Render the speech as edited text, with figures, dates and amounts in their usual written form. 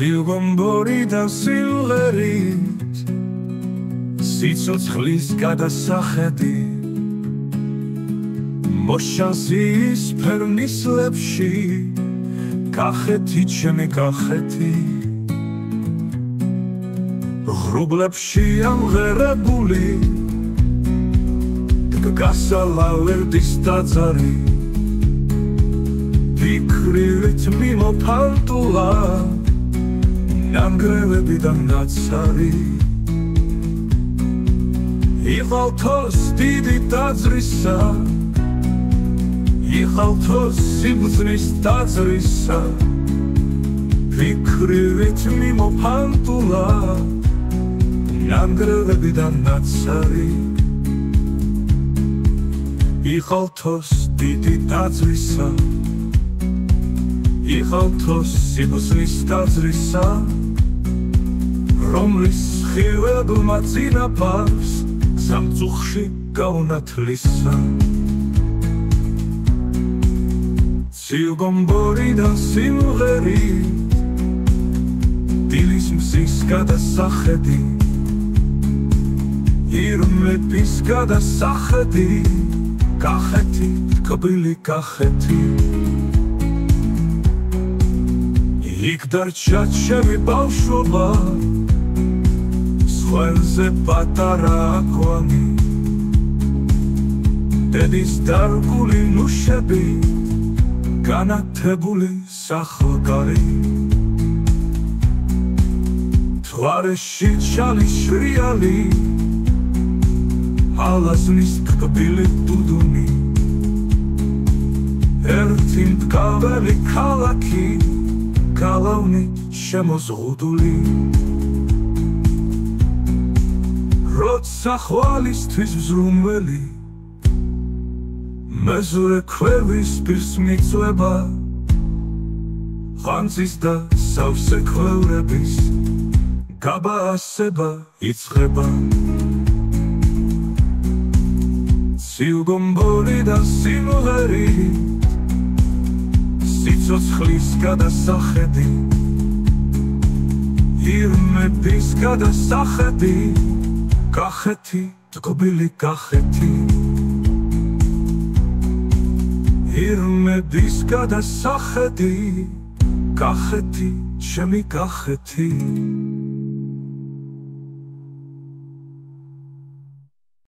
სილგომბორი და სიმღერით სიცოცხლის გადასახედი მოშანს ის ფერნის ლებში კახეთი ჩემი კახეთი ღრუბლებში ამღერებული გასალავერდის ტაძარი ფიქრით მიმოფანტულა ნანგრევებიდან ნაცარი იღალთოს დიდი ტაძრისა იღალთოს სიბრძნის ტაძრისა ფიქრით მიმოფანტულა ნანგრევებიდან ნაცარი იღალთოს დიდი ტაძრისა იღალთოს სიბრძნის ტაძრისა რომლის ხილებმა წინაპარს სამწუხში გაუნათლისა სილგომბორი და სიმღერით დილის მზის გადასახედი ირმების გადასახედი კახეთი თკბილი კახეთი იქ დარჩა ჩემი ბავშვობა სხვენზე პატარა აკვანი დედის დარგული ნუშები განათებული სახლგარი თვარეში ჩალი შრიალი ალაზნის თკბილი დუდუნი ერთი მდგაველი ქალაქი გალავნით შემოზღუდული როცა ხვალისთვის ზრუნველი მეზრე ქვევის პირს მიწვება ღანძის და სავსე ქვევრების გაბაასება იწყება სილგომბორი და სიმღერით სიცოცხლის გადასახედი ირმების გადასახედი კახეთი თკბილი კახეთი ირმების გადასახედი კახეთი ჩემი კახეთი